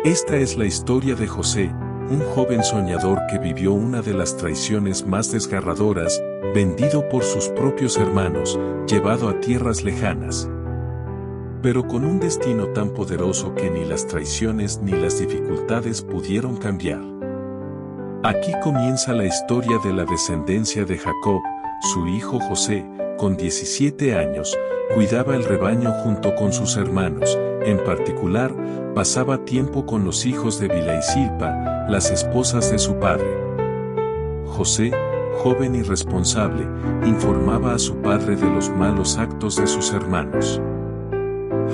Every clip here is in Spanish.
Esta es la historia de José, un joven soñador que vivió una de las traiciones más desgarradoras, vendido por sus propios hermanos, llevado a tierras lejanas. Pero con un destino tan poderoso que ni las traiciones ni las dificultades pudieron cambiar. Aquí comienza la historia de la descendencia de Jacob. Su hijo José, con 17 años, cuidaba el rebaño junto con sus hermanos. En particular, pasaba tiempo con los hijos de Bilha y Zilpa, las esposas de su padre. José, joven y responsable, informaba a su padre de los malos actos de sus hermanos.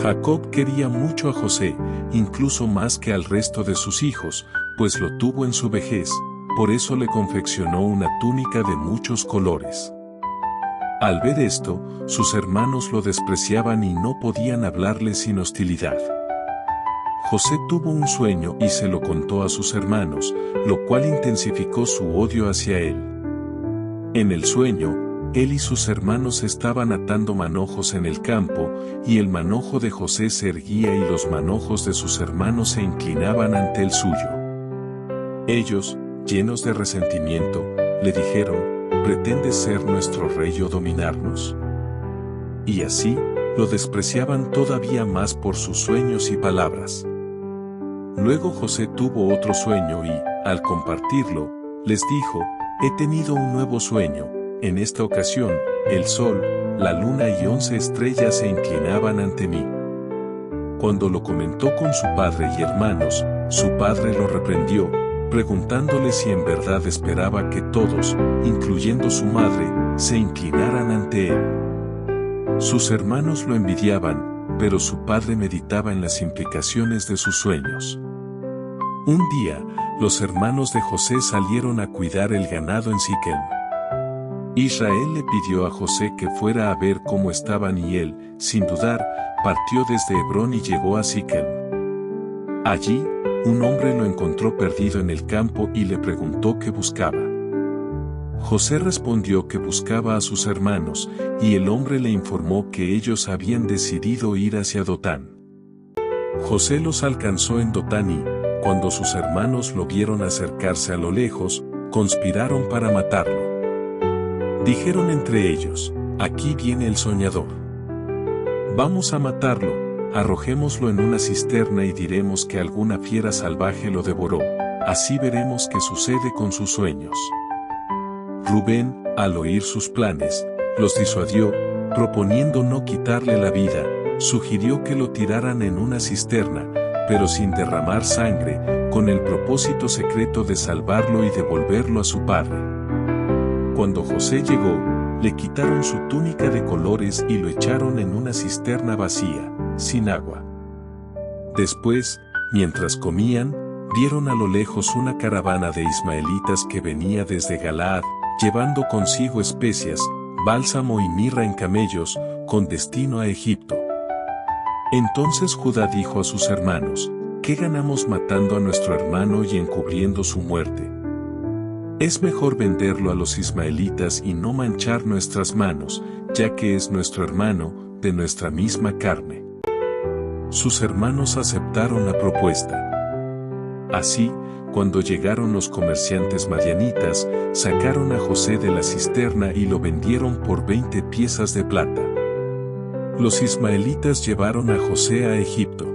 Jacob quería mucho a José, incluso más que al resto de sus hijos, pues lo tuvo en su vejez, por eso le confeccionó una túnica de muchos colores. Al ver esto, sus hermanos lo despreciaban y no podían hablarle sin hostilidad. José tuvo un sueño y se lo contó a sus hermanos, lo cual intensificó su odio hacia él. En el sueño, él y sus hermanos estaban atando manojos en el campo, y el manojo de José se erguía y los manojos de sus hermanos se inclinaban ante el suyo. Ellos, llenos de resentimiento, le dijeron: ¿pretendes ser nuestro rey o dominarnos? Y así, lo despreciaban todavía más por sus sueños y palabras. Luego José tuvo otro sueño y, al compartirlo, les dijo: he tenido un nuevo sueño. En esta ocasión, el sol, la luna y 11 estrellas se inclinaban ante mí. Cuando lo comentó con su padre y hermanos, su padre lo reprendió, preguntándole si en verdad esperaba que todos, incluyendo su madre, se inclinaran ante él. Sus hermanos lo envidiaban, pero su padre meditaba en las implicaciones de sus sueños. Un día, los hermanos de José salieron a cuidar el ganado en Siquem. Israel le pidió a José que fuera a ver cómo estaban y él, sin dudar, partió desde Hebrón y llegó a Siquem. Allí, un hombre lo encontró perdido en el campo y le preguntó qué buscaba. José respondió que buscaba a sus hermanos, y el hombre le informó que ellos habían decidido ir hacia Dotán. José los alcanzó en Dotán y, cuando sus hermanos lo vieron acercarse a lo lejos, conspiraron para matarlo. Dijeron entre ellos: aquí viene el soñador. Vamos a matarlo, arrojémoslo en una cisterna y diremos que alguna fiera salvaje lo devoró, así veremos qué sucede con sus sueños. Rubén, al oír sus planes, los disuadió, proponiendo no quitarle la vida, sugirió que lo tiraran en una cisterna, pero sin derramar sangre, con el propósito secreto de salvarlo y devolverlo a su padre. Cuando José llegó, le quitaron su túnica de colores y lo echaron en una cisterna vacía, sin agua. Después, mientras comían, vieron a lo lejos una caravana de ismaelitas que venía desde Galaad, llevando consigo especias, bálsamo y mirra en camellos, con destino a Egipto. Entonces Judá dijo a sus hermanos: ¿qué ganamos matando a nuestro hermano y encubriendo su muerte? Es mejor venderlo a los ismaelitas y no manchar nuestras manos, ya que es nuestro hermano, de nuestra misma carne. Sus hermanos aceptaron la propuesta. Así, cuando llegaron los comerciantes madianitas, sacaron a José de la cisterna y lo vendieron por 20 piezas de plata. Los ismaelitas llevaron a José a Egipto.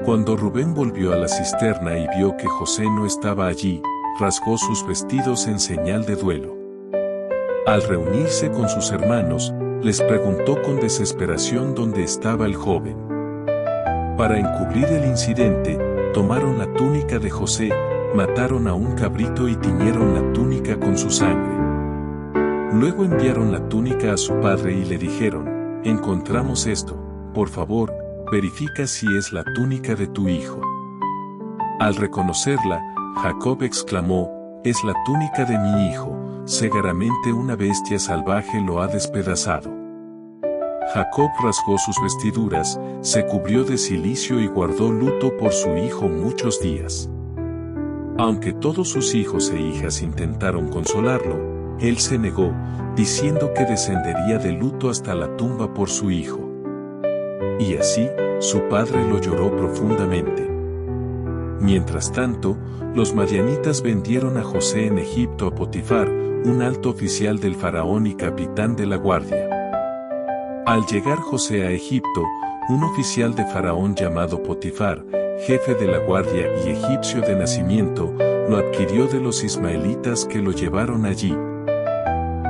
Cuando Rubén volvió a la cisterna y vio que José no estaba allí, rasgó sus vestidos en señal de duelo. Al reunirse con sus hermanos, les preguntó con desesperación dónde estaba el joven. Para encubrir el incidente, tomaron la túnica de José, mataron a un cabrito y tiñeron la túnica con su sangre. Luego enviaron la túnica a su padre y le dijeron: encontramos esto, por favor, verifica si es la túnica de tu hijo. Al reconocerla, Jacob exclamó: es la túnica de mi hijo, seguramente una bestia salvaje lo ha despedazado. Jacob rasgó sus vestiduras, se cubrió de cilicio y guardó luto por su hijo muchos días. Aunque todos sus hijos e hijas intentaron consolarlo, él se negó, diciendo que descendería de luto hasta la tumba por su hijo. Y así, su padre lo lloró profundamente. Mientras tanto, los madianitas vendieron a José en Egipto a Potifar, un alto oficial del faraón y capitán de la guardia. Al llegar José a Egipto, un oficial de faraón llamado Potifar, jefe de la guardia y egipcio de nacimiento, lo adquirió de los ismaelitas que lo llevaron allí.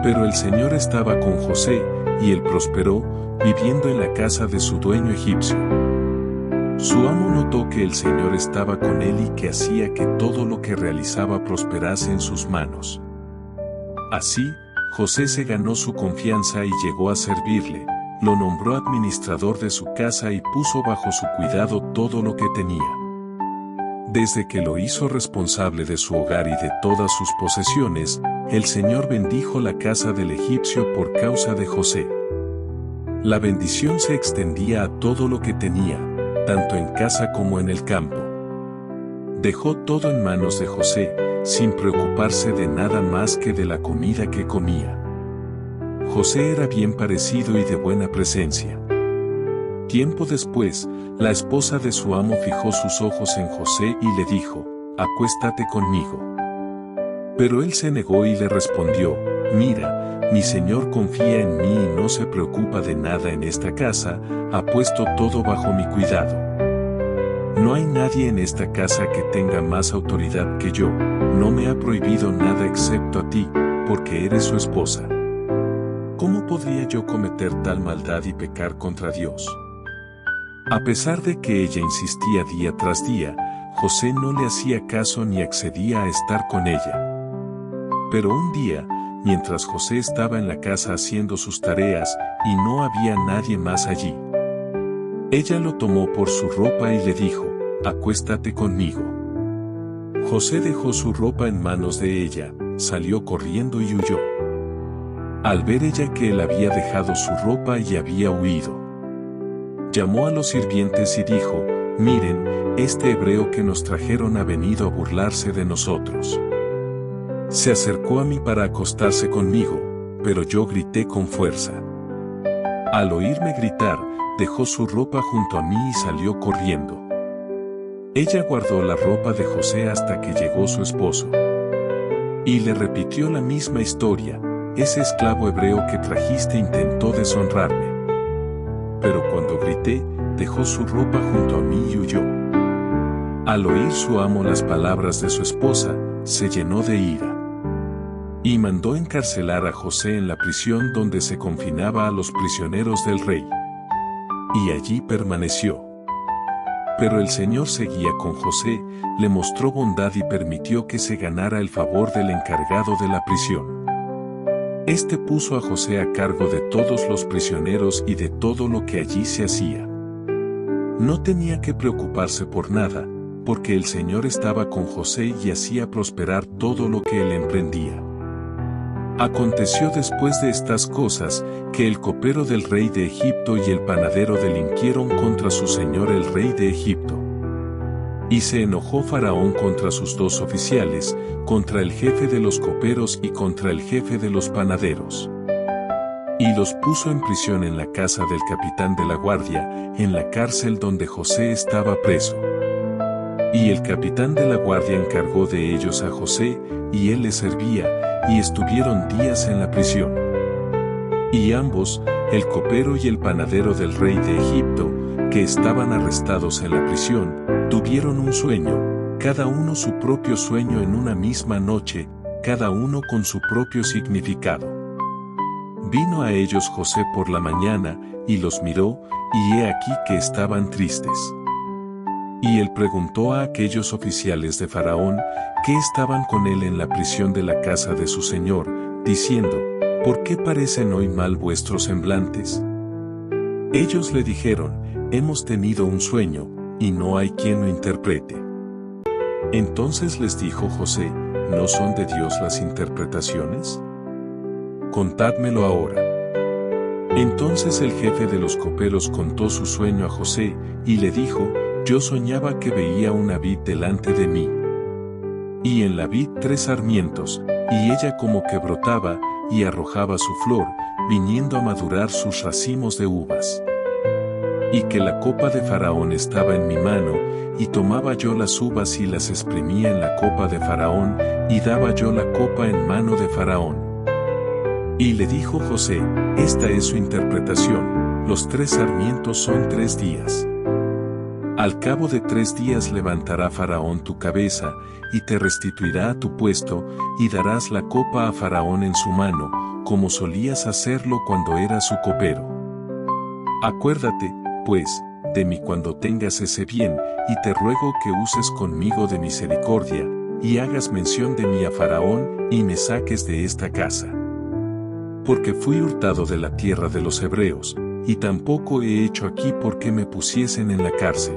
Pero el Señor estaba con José, y él prosperó, viviendo en la casa de su dueño egipcio. Su amo notó que el Señor estaba con él y que hacía que todo lo que realizaba prosperase en sus manos. Así, José se ganó su confianza y llegó a servirle, lo nombró administrador de su casa y puso bajo su cuidado todo lo que tenía. Desde que lo hizo responsable de su hogar y de todas sus posesiones, el Señor bendijo la casa del egipcio por causa de José. La bendición se extendía a todo lo que tenía, tanto en casa como en el campo. Dejó todo en manos de José, sin preocuparse de nada más que de la comida que comía. José era bien parecido y de buena presencia. Tiempo después, la esposa de su amo fijó sus ojos en José y le dijo, «Acuéstate conmigo». Pero él se negó y le respondió, «Mira, mi señor confía en mí y no se preocupa de nada en esta casa, ha puesto todo bajo mi cuidado. No hay nadie en esta casa que tenga más autoridad que yo, no me ha prohibido nada excepto a ti, porque eres su esposa. ¿Cómo podría yo cometer tal maldad y pecar contra Dios?». A pesar de que ella insistía día tras día, José no le hacía caso ni accedía a estar con ella. Pero un día, mientras José estaba en la casa haciendo sus tareas, y no había nadie más allí, ella lo tomó por su ropa y le dijo, «Acuéstate conmigo». José dejó su ropa en manos de ella, salió corriendo y huyó. Al ver ella que él había dejado su ropa y había huido, llamó a los sirvientes y dijo, «Miren, este hebreo que nos trajeron ha venido a burlarse de nosotros. Se acercó a mí para acostarse conmigo, pero yo grité con fuerza. Al oírme gritar, dejó su ropa junto a mí y salió corriendo». Ella guardó la ropa de José hasta que llegó su esposo. Y le repitió la misma historia, «Ese esclavo hebreo que trajiste intentó deshonrarme. Pero cuando grité, dejó su ropa junto a mí y huyó». Al oír su amo las palabras de su esposa, se llenó de ira. Y mandó encarcelar a José en la prisión donde se confinaba a los prisioneros del rey. Y allí permaneció. Pero el Señor seguía con José, le mostró bondad y permitió que se ganara el favor del encargado de la prisión. Este puso a José a cargo de todos los prisioneros y de todo lo que allí se hacía. No tenía que preocuparse por nada, porque el Señor estaba con José y hacía prosperar todo lo que él emprendía. Aconteció después de estas cosas, que el copero del rey de Egipto y el panadero delinquieron contra su señor el rey de Egipto. Y se enojó Faraón contra sus dos oficiales, contra el jefe de los coperos y contra el jefe de los panaderos. Y los puso en prisión en la casa del capitán de la guardia, en la cárcel donde José estaba preso. Y el capitán de la guardia encargó de ellos a José, y él les servía, y estuvieron días en la prisión. Y ambos, el copero y el panadero del rey de Egipto, que estaban arrestados en la prisión, tuvieron un sueño, cada uno su propio sueño en una misma noche, cada uno con su propio significado. Vino a ellos José por la mañana, y los miró, y he aquí que estaban tristes. Y él preguntó a aquellos oficiales de Faraón, que estaban con él en la prisión de la casa de su señor, diciendo, ¿por qué parecen hoy mal vuestros semblantes? Ellos le dijeron, hemos tenido un sueño, y no hay quien lo interprete. Entonces les dijo José, ¿no son de Dios las interpretaciones? Contádmelo ahora. Entonces el jefe de los coperos contó su sueño a José, y le dijo, yo soñaba que veía una vid delante de mí. Y en la vid 3 sarmientos, y ella como que brotaba, y arrojaba su flor, viniendo a madurar sus racimos de uvas. Y que la copa de Faraón estaba en mi mano, y tomaba yo las uvas y las exprimía en la copa de Faraón, y daba yo la copa en mano de Faraón. Y le dijo José: esta es su interpretación, los 3 sarmientos son 3 días. Al cabo de 3 días levantará Faraón tu cabeza, y te restituirá a tu puesto, y darás la copa a Faraón en su mano, como solías hacerlo cuando eras su copero. Acuérdate, pues, de mí cuando tengas ese bien, y te ruego que uses conmigo de misericordia, y hagas mención de mí a Faraón, y me saques de esta casa. Porque fui hurtado de la tierra de los hebreos, y tampoco he hecho aquí porque me pusiesen en la cárcel.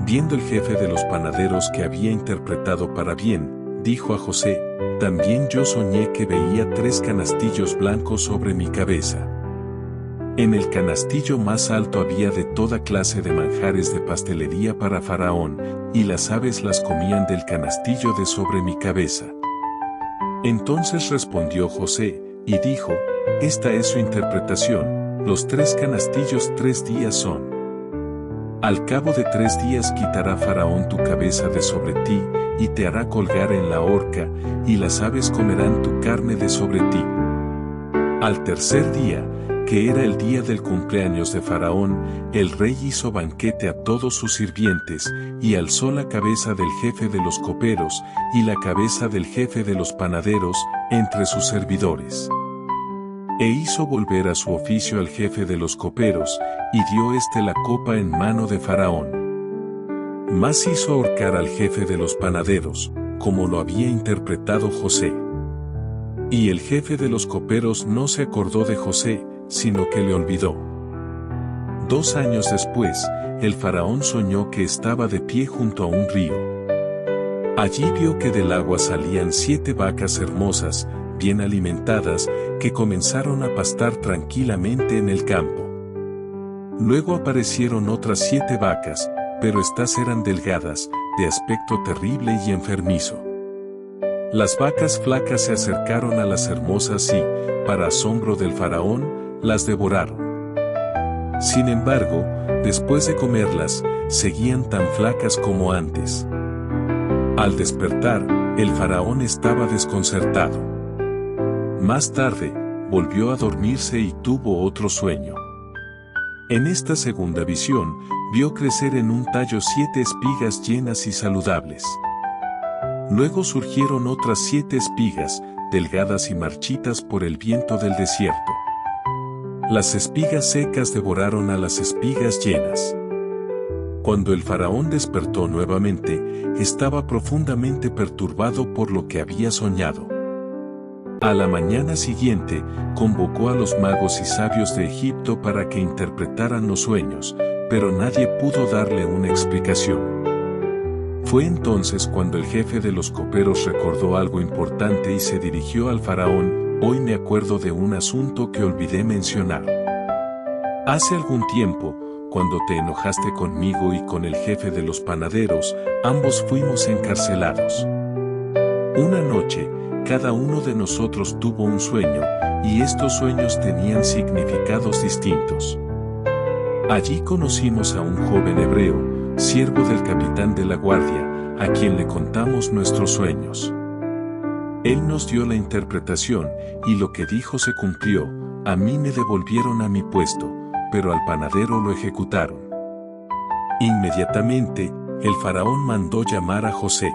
Viendo el jefe de los panaderos que había interpretado para bien, dijo a José: también yo soñé que veía 3 canastillos blancos sobre mi cabeza. En el canastillo más alto había de toda clase de manjares de pastelería para Faraón, y las aves las comían del canastillo de sobre mi cabeza. Entonces respondió José, y dijo: esta es su interpretación, los 3 canastillos 3 días son. Al cabo de 3 días quitará Faraón tu cabeza de sobre ti, y te hará colgar en la horca, y las aves comerán tu carne de sobre ti. Al tercer día, que era el día del cumpleaños de Faraón, el rey hizo banquete a todos sus sirvientes, y alzó la cabeza del jefe de los coperos, y la cabeza del jefe de los panaderos, entre sus servidores. E hizo volver a su oficio al jefe de los coperos, y dio éste la copa en mano de Faraón. Mas hizo ahorcar al jefe de los panaderos, como lo había interpretado José. Y el jefe de los coperos no se acordó de José, sino que le olvidó. 2 años después, el Faraón soñó que estaba de pie junto a un río. Allí vio que del agua salían 7 vacas hermosas, bien alimentadas, que comenzaron a pastar tranquilamente en el campo. Luego aparecieron otras 7 vacas, pero estas eran delgadas, de aspecto terrible y enfermizo. Las vacas flacas se acercaron a las hermosas y, para asombro del Faraón, las devoraron. Sin embargo, después de comerlas, seguían tan flacas como antes. Al despertar, el Faraón estaba desconcertado. Más tarde, volvió a dormirse y tuvo otro sueño. En esta segunda visión, vio crecer en un tallo 7 espigas llenas y saludables. Luego surgieron otras 7 espigas, delgadas y marchitas por el viento del desierto. Las espigas secas devoraron a las espigas llenas. Cuando el Faraón despertó nuevamente, estaba profundamente perturbado por lo que había soñado. A la mañana siguiente, convocó a los magos y sabios de Egipto para que interpretaran los sueños, pero nadie pudo darle una explicación. Fue entonces cuando el jefe de los coperos recordó algo importante y se dirigió al Faraón: hoy me acuerdo de un asunto que olvidé mencionar. Hace algún tiempo, cuando te enojaste conmigo y con el jefe de los panaderos, ambos fuimos encarcelados. Una noche, cada uno de nosotros tuvo un sueño, y estos sueños tenían significados distintos. Allí conocimos a un joven hebreo, siervo del capitán de la guardia, a quien le contamos nuestros sueños. Él nos dio la interpretación, y lo que dijo se cumplió: a mí me devolvieron a mi puesto, pero al panadero lo ejecutaron. Inmediatamente, el Faraón mandó llamar a José.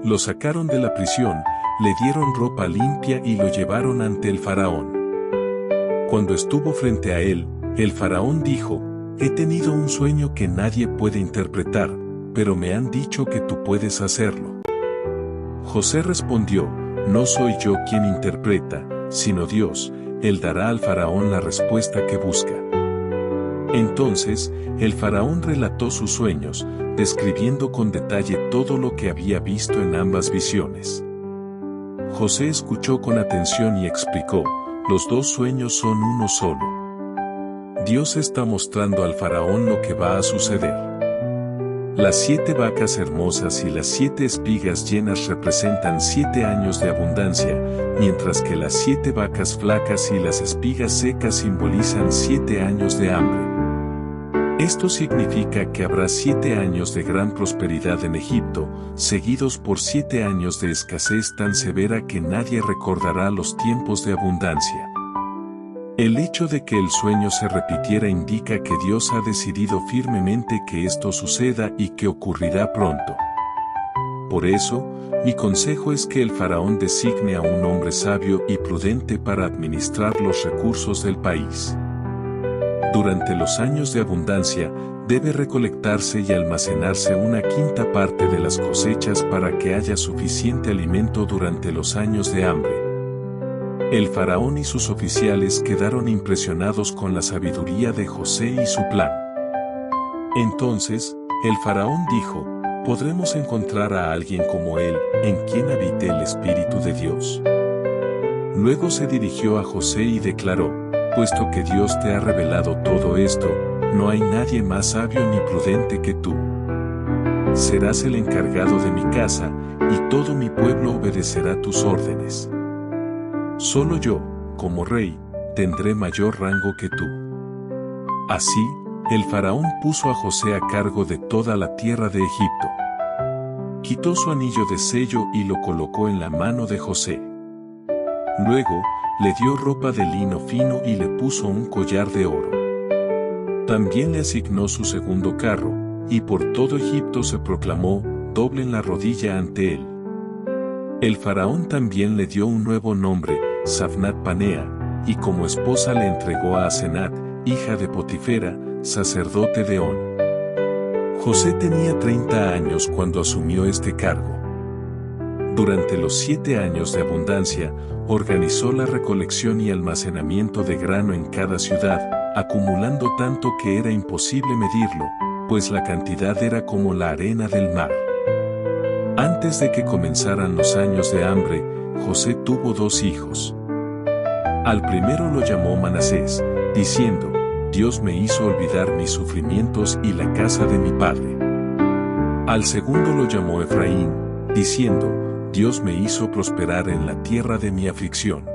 Lo sacaron de la prisión, le dieron ropa limpia y lo llevaron ante el Faraón. Cuando estuvo frente a él, el Faraón dijo: he tenido un sueño que nadie puede interpretar, pero me han dicho que tú puedes hacerlo. José respondió: no soy yo quien interpreta, sino Dios. Él dará al Faraón la respuesta que busca. Entonces, el Faraón relató sus sueños, describiendo con detalle todo lo que había visto en ambas visiones. José escuchó con atención y explicó: los 2 sueños son uno solo. Dios está mostrando al Faraón lo que va a suceder. Las 7 vacas hermosas y las 7 espigas llenas representan 7 años de abundancia, mientras que las 7 vacas flacas y las espigas secas simbolizan 7 años de hambre. Esto significa que habrá 7 años de gran prosperidad en Egipto, seguidos por 7 años de escasez tan severa que nadie recordará los tiempos de abundancia. El hecho de que el sueño se repitiera indica que Dios ha decidido firmemente que esto suceda y que ocurrirá pronto. Por eso, mi consejo es que el faraón designe a un hombre sabio y prudente para administrar los recursos del país. Durante los años de abundancia, debe recolectarse y almacenarse una quinta parte de las cosechas para que haya suficiente alimento durante los años de hambre. El faraón y sus oficiales quedaron impresionados con la sabiduría de José y su plan. Entonces, el faraón dijo: ¿podremos encontrar a alguien como él, en quien habite el Espíritu de Dios? Luego se dirigió a José y declaró: puesto que Dios te ha revelado todo esto, no hay nadie más sabio ni prudente que tú. Serás el encargado de mi casa, y todo mi pueblo obedecerá tus órdenes. Solo yo, como rey, tendré mayor rango que tú. Así, el faraón puso a José a cargo de toda la tierra de Egipto. Quitó su anillo de sello y lo colocó en la mano de José. Luego, le dio ropa de lino fino y le puso un collar de oro. También le asignó su segundo carro, y por todo Egipto se proclamó: doblen la rodilla ante él. El faraón también le dio un nuevo nombre, Safnat Panea, y como esposa le entregó a Asenat, hija de Potifera, sacerdote de On. José tenía 30 años cuando asumió este cargo. Durante los 7 años de abundancia, organizó la recolección y almacenamiento de grano en cada ciudad, acumulando tanto que era imposible medirlo, pues la cantidad era como la arena del mar. Antes de que comenzaran los años de hambre, José tuvo 2 hijos. Al primero lo llamó Manasés, diciendo: Dios me hizo olvidar mis sufrimientos y la casa de mi padre. Al segundo lo llamó Efraín, diciendo: Dios me hizo prosperar en la tierra de mi aflicción.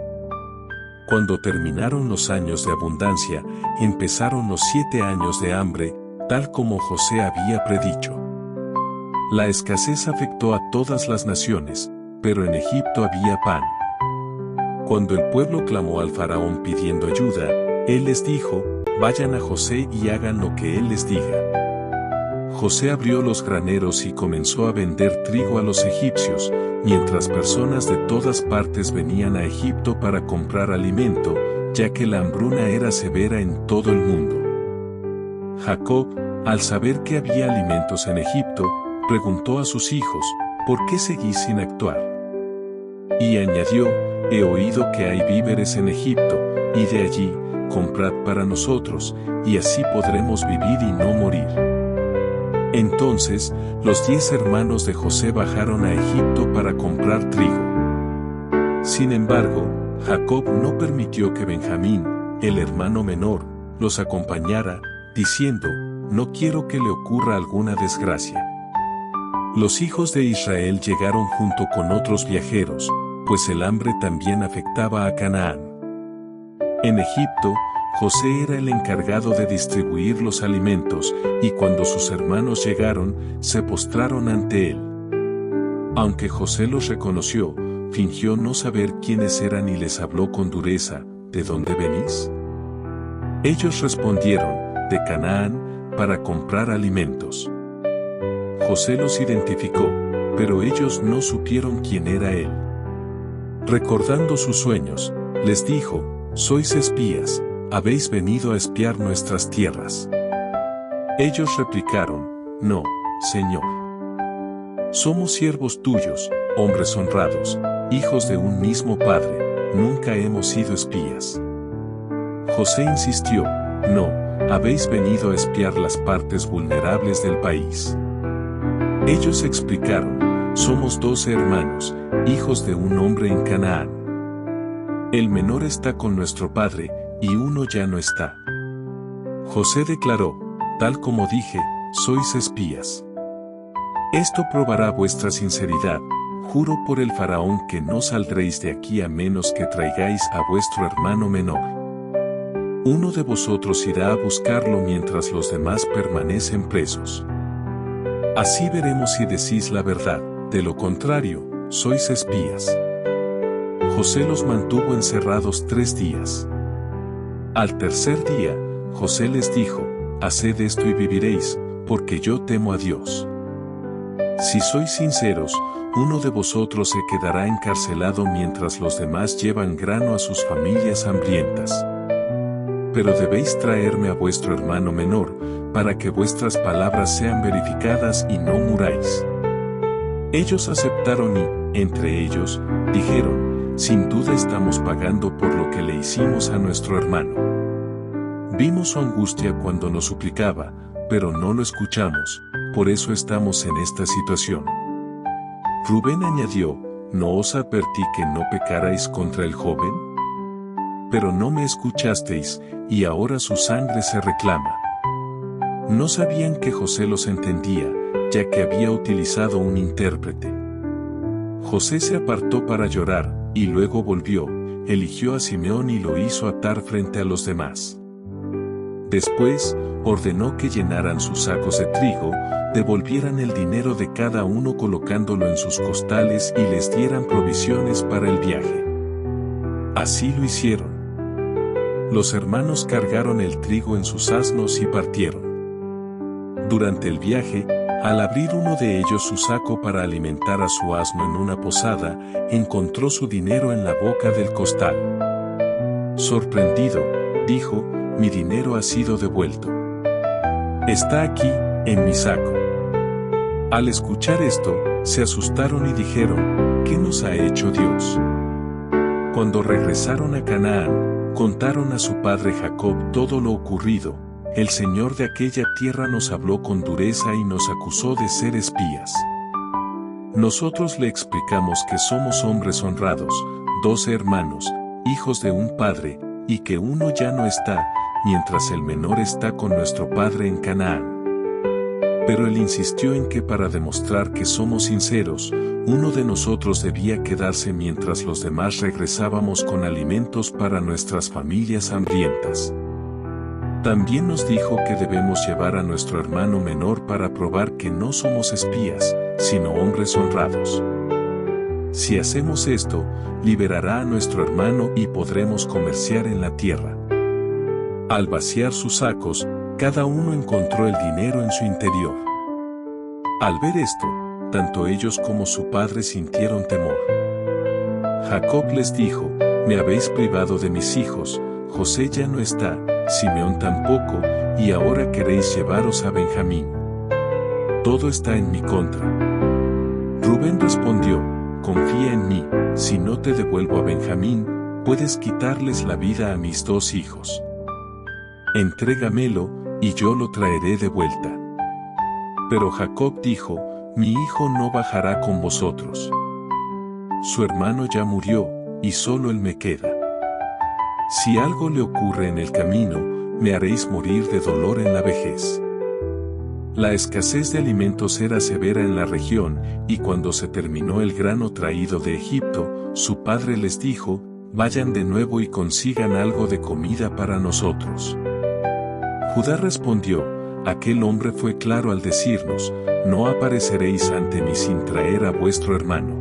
Cuando terminaron los años de abundancia, empezaron los 7 años de hambre, tal como José había predicho. La escasez afectó a todas las naciones, pero en Egipto había pan. Cuando el pueblo clamó al faraón pidiendo ayuda, él les dijo: vayan a José y hagan lo que él les diga. José abrió los graneros y comenzó a vender trigo a los egipcios, mientras personas de todas partes venían a Egipto para comprar alimento, ya que la hambruna era severa en todo el mundo. Jacob, al saber que había alimentos en Egipto, preguntó a sus hijos: ¿por qué seguís sin actuar? Y añadió: he oído que hay víveres en Egipto, y de allí, comprad para nosotros, y así podremos vivir y no morir. Entonces, los 10 hermanos de José bajaron a Egipto para comprar trigo. Sin embargo, Jacob no permitió que Benjamín, el hermano menor, los acompañara, diciendo: no quiero que le ocurra alguna desgracia. Los hijos de Israel llegaron junto con otros viajeros, pues el hambre también afectaba a Canaán. En Egipto, José era el encargado de distribuir los alimentos, y cuando sus hermanos llegaron, se postraron ante él. Aunque José los reconoció, fingió no saber quiénes eran y les habló con dureza: ¿de dónde venís? Ellos respondieron: de Canaán, para comprar alimentos. José los identificó, pero ellos no supieron quién era él. Recordando sus sueños, les dijo: sois espías, habéis venido a espiar nuestras tierras. Ellos replicaron: no, Señor. Somos siervos tuyos, hombres honrados, hijos de un mismo padre, nunca hemos sido espías. José insistió: no, habéis venido a espiar las partes vulnerables del país. Ellos explicaron: somos 12 hermanos, hijos de un hombre en Canaán. El menor está con nuestro padre, y uno ya no está. José declaró: tal como dije, sois espías. Esto probará vuestra sinceridad. Juro por el faraón que no saldréis de aquí a menos que traigáis a vuestro hermano menor. Uno de vosotros irá a buscarlo mientras los demás permanecen presos. Así veremos si decís la verdad, de lo contrario, sois espías. José los mantuvo encerrados 3 días. Al tercer día, José les dijo: haced esto y viviréis, porque yo temo a Dios. Si sois sinceros, uno de vosotros se quedará encarcelado mientras los demás llevan grano a sus familias hambrientas. Pero debéis traerme a vuestro hermano menor, para que vuestras palabras sean verificadas y no muráis. Ellos aceptaron y, entre ellos, dijeron: sin duda estamos pagando por lo que le hicimos a nuestro hermano. Vimos su angustia cuando nos suplicaba, pero no lo escuchamos, por eso estamos en esta situación. Rubén añadió: ¿no os advertí que no pecarais contra el joven? Pero no me escuchasteis, y ahora su sangre se reclama. No sabían que José los entendía, ya que había utilizado un intérprete. José se apartó para llorar, y luego volvió, eligió a Simeón y lo hizo atar frente a los demás. Después, ordenó que llenaran sus sacos de trigo, devolvieran el dinero de cada uno colocándolo en sus costales y les dieran provisiones para el viaje. Así lo hicieron. Los hermanos cargaron el trigo en sus asnos y partieron. Durante el viaje, al abrir uno de ellos su saco para alimentar a su asno en una posada, encontró su dinero en la boca del costal. Sorprendido, dijo: mi dinero ha sido devuelto. Está aquí, en mi saco. Al escuchar esto, se asustaron y dijeron: ¿qué nos ha hecho Dios? Cuando regresaron a Canaán, contaron a su padre Jacob todo lo ocurrido. El Señor de aquella tierra nos habló con dureza y nos acusó de ser espías. Nosotros le explicamos que somos hombres honrados, 12 hermanos, hijos de un padre, y que uno ya no está, mientras el menor está con nuestro padre en Canaán. Pero él insistió en que para demostrar que somos sinceros, uno de nosotros debía quedarse mientras los demás regresábamos con alimentos para nuestras familias hambrientas. También nos dijo que debemos llevar a nuestro hermano menor para probar que no somos espías, sino hombres honrados. Si hacemos esto, liberará a nuestro hermano y podremos comerciar en la tierra. Al vaciar sus sacos, cada uno encontró el dinero en su interior. Al ver esto, tanto ellos como su padre sintieron temor. Jacob les dijo: me habéis privado de mis hijos, José ya no está, Simeón tampoco, y ahora queréis llevaros a Benjamín. Todo está en mi contra. Rubén respondió: confía en mí, si no te devuelvo a Benjamín, puedes quitarles la vida a mis 2 hijos. Entrégamelo, y yo lo traeré de vuelta. Pero Jacob dijo: mi hijo no bajará con vosotros. Su hermano ya murió, y solo él me queda. Si algo le ocurre en el camino, me haréis morir de dolor en la vejez. La escasez de alimentos era severa en la región, y cuando se terminó el grano traído de Egipto, su padre les dijo: vayan de nuevo y consigan algo de comida para nosotros. Judá respondió: aquel hombre fue claro al decirnos: no apareceréis ante mí sin traer a vuestro hermano.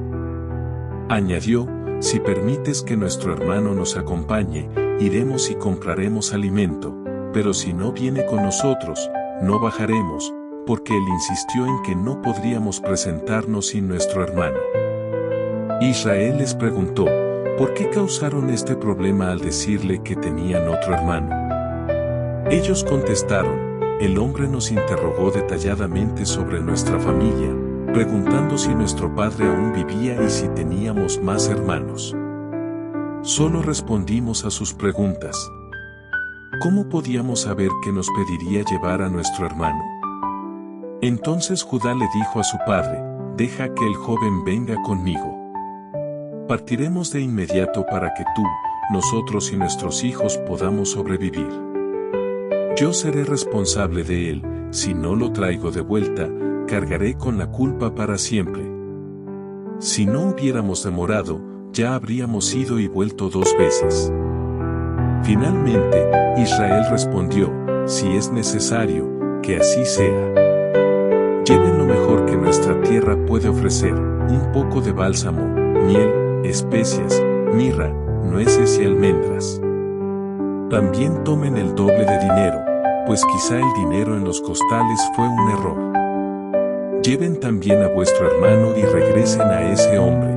Añadió: si permites que nuestro hermano nos acompañe, iremos y compraremos alimento, pero si no viene con nosotros, no bajaremos, porque él insistió en que no podríamos presentarnos sin nuestro hermano. Israel les preguntó: ¿por qué causaron este problema al decirle que tenían otro hermano? Ellos contestaron: el hombre nos interrogó detalladamente sobre nuestra familia, preguntando si nuestro padre aún vivía y si teníamos más hermanos. Solo respondimos a sus preguntas. ¿Cómo podíamos saber que nos pediría llevar a nuestro hermano? Entonces Judá le dijo a su padre: deja que el joven venga conmigo. Partiremos de inmediato para que tú, nosotros y nuestros hijos podamos sobrevivir. Yo seré responsable de él, si no lo traigo de vuelta, cargaré con la culpa para siempre. Si no hubiéramos demorado, ya habríamos ido y vuelto 2 veces. Finalmente, Israel respondió, si es necesario, que así sea. Lleven lo mejor que nuestra tierra puede ofrecer, un poco de bálsamo, miel, especias, mirra, nueces y almendras. También tomen el doble de dinero, pues quizá el dinero en los costales fue un error. Lleven también a vuestro hermano y regresen a ese hombre.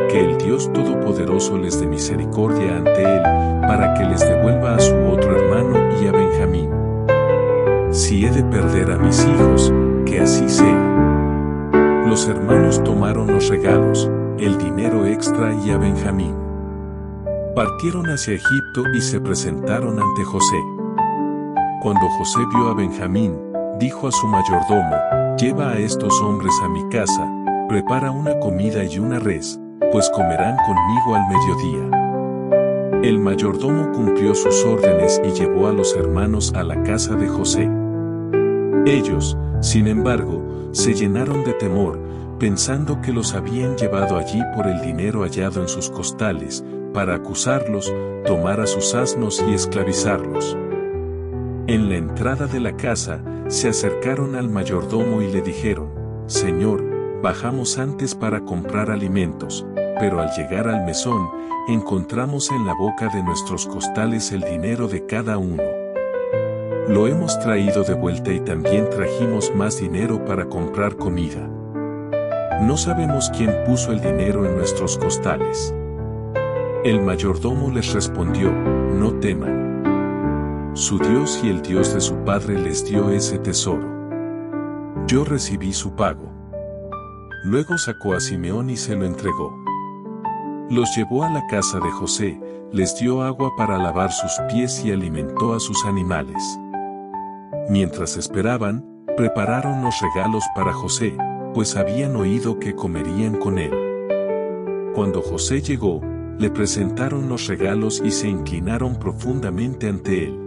Que el Dios Todopoderoso les dé misericordia ante él, para que les devuelva a su otro hermano y a Benjamín. Si he de perder a mis hijos, que así sea. Los hermanos tomaron los regalos, el dinero extra y a Benjamín. Partieron hacia Egipto y se presentaron ante José. Cuando José vio a Benjamín, dijo a su mayordomo, lleva a estos hombres a mi casa, prepara una comida y una res, pues comerán conmigo al mediodía. El mayordomo cumplió sus órdenes y llevó a los hermanos a la casa de José. Ellos, sin embargo, se llenaron de temor, pensando que los habían llevado allí por el dinero hallado en sus costales, para acusarlos, tomar a sus asnos y esclavizarlos. En la entrada de la casa, se acercaron al mayordomo y le dijeron, Señor, bajamos antes para comprar alimentos, pero al llegar al mesón, encontramos en la boca de nuestros costales el dinero de cada uno. Lo hemos traído de vuelta y también trajimos más dinero para comprar comida. No sabemos quién puso el dinero en nuestros costales. El mayordomo les respondió, no teman. Su Dios y el Dios de su padre les dio ese tesoro. Yo recibí su pago. Luego sacó a Simeón y se lo entregó. Los llevó a la casa de José, les dio agua para lavar sus pies y alimentó a sus animales. Mientras esperaban, prepararon los regalos para José, pues habían oído que comerían con él. Cuando José llegó, le presentaron los regalos y se inclinaron profundamente ante él.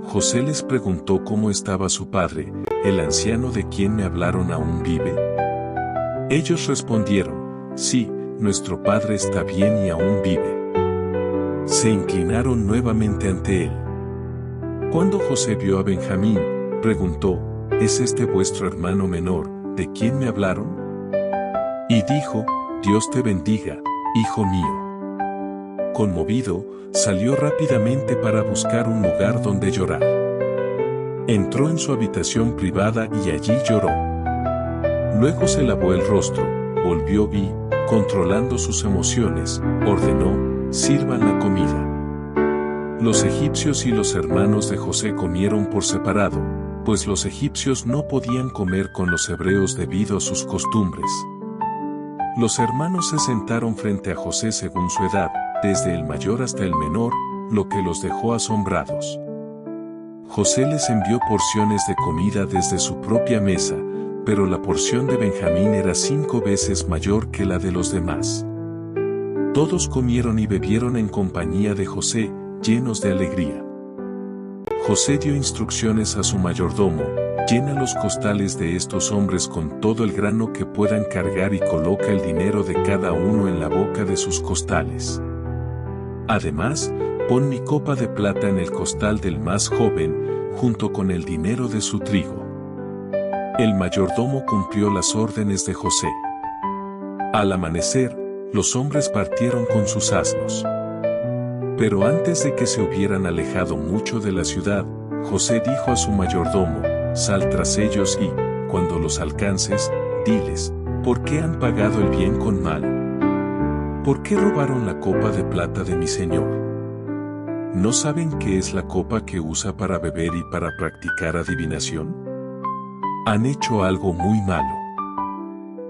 José les preguntó cómo estaba su padre, el anciano de quien me hablaron aún vive. Ellos respondieron, sí, nuestro padre está bien y aún vive. Se inclinaron nuevamente ante él. Cuando José vio a Benjamín, preguntó, ¿es este vuestro hermano menor, de quien me hablaron? Y dijo, Dios te bendiga, hijo mío. Conmovido, salió rápidamente para buscar un lugar donde llorar. Entró en su habitación privada y allí lloró. Luego se lavó el rostro, volvió y, controlando sus emociones, ordenó, sirvan la comida. Los egipcios y los hermanos de José comieron por separado, pues los egipcios no podían comer con los hebreos debido a sus costumbres. Los hermanos se sentaron frente a José según su edad, desde el mayor hasta el menor, lo que los dejó asombrados. José les envió porciones de comida desde su propia mesa, pero la porción de Benjamín era 5 veces mayor que la de los demás. Todos comieron y bebieron en compañía de José, llenos de alegría. José dio instrucciones a su mayordomo, llena los costales de estos hombres con todo el grano que puedan cargar y coloca el dinero de cada uno en la boca de sus costales. Además, pon mi copa de plata en el costal del más joven, junto con el dinero de su trigo. El mayordomo cumplió las órdenes de José. Al amanecer, los hombres partieron con sus asnos. Pero antes de que se hubieran alejado mucho de la ciudad, José dijo a su mayordomo, sal tras ellos y, cuando los alcances, diles, ¿por qué han pagado el bien con mal? ¿Por qué robaron la copa de plata de mi señor? ¿No saben qué es la copa que usa para beber y para practicar adivinación? Han hecho algo muy malo.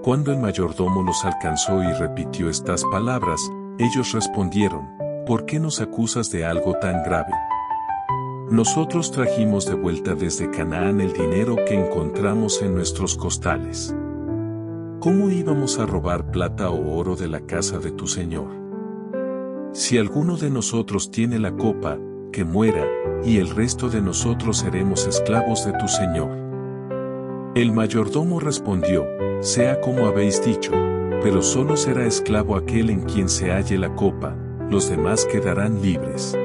Cuando el mayordomo los alcanzó y repitió estas palabras, ellos respondieron, ¿por qué nos acusas de algo tan grave? Nosotros trajimos de vuelta desde Canaán el dinero que encontramos en nuestros costales. ¿Cómo íbamos a robar plata o oro de la casa de tu señor? Si alguno de nosotros tiene la copa, que muera, y el resto de nosotros seremos esclavos de tu señor. El mayordomo respondió, sea como habéis dicho, pero solo será esclavo aquel en quien se halle la copa, los demás quedarán libres.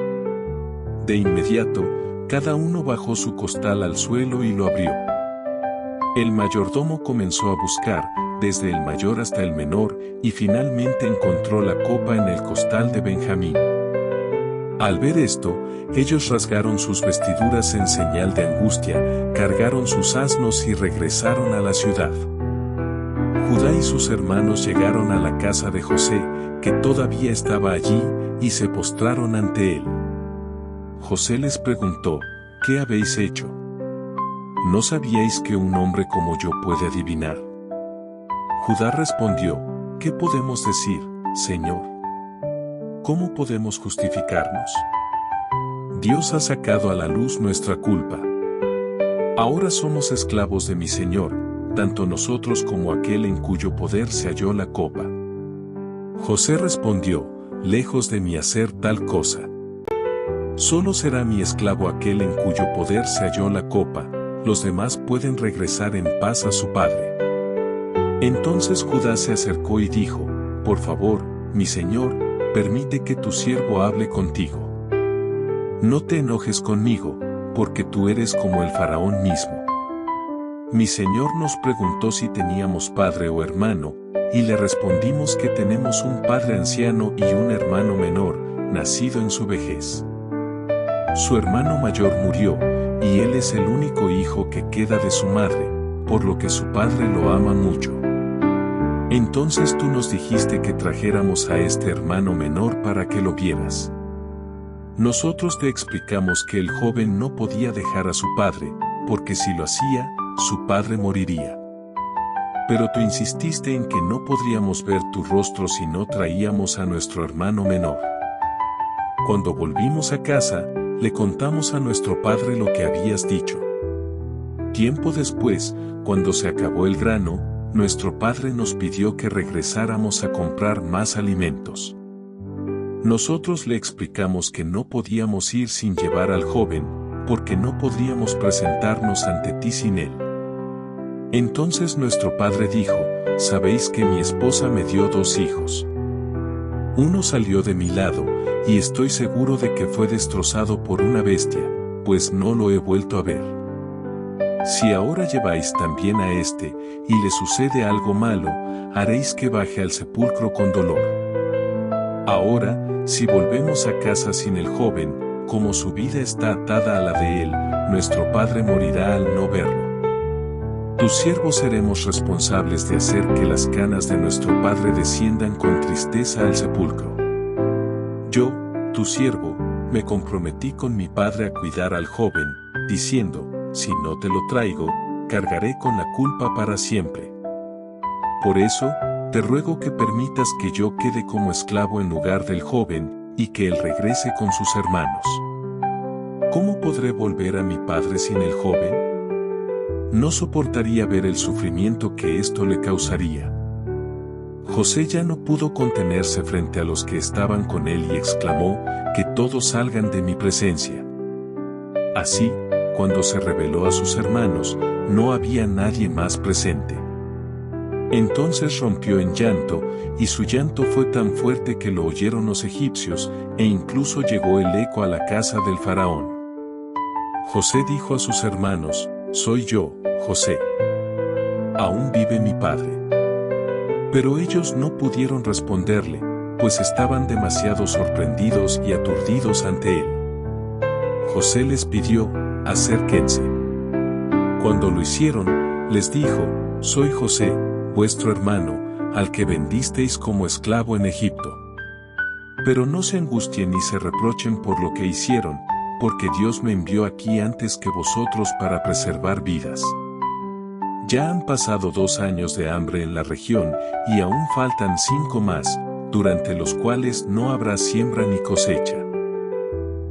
De inmediato, cada uno bajó su costal al suelo y lo abrió. El mayordomo comenzó a buscar, desde el mayor hasta el menor, y finalmente encontró la copa en el costal de Benjamín. Al ver esto, ellos rasgaron sus vestiduras en señal de angustia, cargaron sus asnos y regresaron a la ciudad. Judá y sus hermanos llegaron a la casa de José, que todavía estaba allí, y se postraron ante él. José les preguntó, ¿qué habéis hecho? ¿No sabíais que un hombre como yo puede adivinar? Judá respondió, ¿qué podemos decir, Señor? ¿Cómo podemos justificarnos? Dios ha sacado a la luz nuestra culpa. Ahora somos esclavos de mi Señor, tanto nosotros como aquel en cuyo poder se halló la copa. José respondió, lejos de mí hacer tal cosa. Solo será mi esclavo aquel en cuyo poder se halló la copa, los demás pueden regresar en paz a su padre. Entonces Judá se acercó y dijo, por favor, mi señor, permite que tu siervo hable contigo. No te enojes conmigo, porque tú eres como el faraón mismo. Mi señor nos preguntó si teníamos padre o hermano, y le respondimos que tenemos un padre anciano y un hermano menor, nacido en su vejez. Su hermano mayor murió, y él es el único hijo que queda de su madre, por lo que su padre lo ama mucho. Entonces tú nos dijiste que trajéramos a este hermano menor para que lo vieras. Nosotros te explicamos que el joven no podía dejar a su padre, porque si lo hacía, su padre moriría. Pero tú insististe en que no podríamos ver tu rostro si no traíamos a nuestro hermano menor. Cuando volvimos a casa, le contamos a nuestro padre lo que habías dicho. Tiempo después, cuando se acabó el grano, nuestro padre nos pidió que regresáramos a comprar más alimentos. Nosotros le explicamos que no podíamos ir sin llevar al joven, porque no podríamos presentarnos ante ti sin él. Entonces nuestro padre dijo, sabéis que mi esposa me dio 2 hijos. Uno salió de mi lado, y estoy seguro de que fue destrozado por una bestia, pues no lo he vuelto a ver. Si ahora lleváis también a este, y le sucede algo malo, haréis que baje al sepulcro con dolor. Ahora, si volvemos a casa sin el joven, como su vida está atada a la de él, nuestro padre morirá al no verlo. Tus siervos seremos responsables de hacer que las canas de nuestro padre desciendan con tristeza al sepulcro. Yo, tu siervo, me comprometí con mi padre a cuidar al joven, diciendo, si no te lo traigo, cargaré con la culpa para siempre. Por eso, te ruego que permitas que yo quede como esclavo en lugar del joven, y que él regrese con sus hermanos. ¿Cómo podré volver a mi padre sin el joven? No soportaría ver el sufrimiento que esto le causaría. José ya no pudo contenerse frente a los que estaban con él y exclamó, que todos salgan de mi presencia. Así, cuando se reveló a sus hermanos, no había nadie más presente. Entonces rompió en llanto, y su llanto fue tan fuerte que lo oyeron los egipcios, e incluso llegó el eco a la casa del faraón. José dijo a sus hermanos, soy yo, José. Aún vive mi padre. Pero ellos no pudieron responderle, pues estaban demasiado sorprendidos y aturdidos ante él. José les pidió, acérquense. Cuando lo hicieron, les dijo, soy José, vuestro hermano, al que vendisteis como esclavo en Egipto. Pero no se angustien ni se reprochen por lo que hicieron, porque Dios me envió aquí antes que vosotros para preservar vidas. Ya han pasado 2 años de hambre en la región, y aún faltan 5 más, durante los cuales no habrá siembra ni cosecha.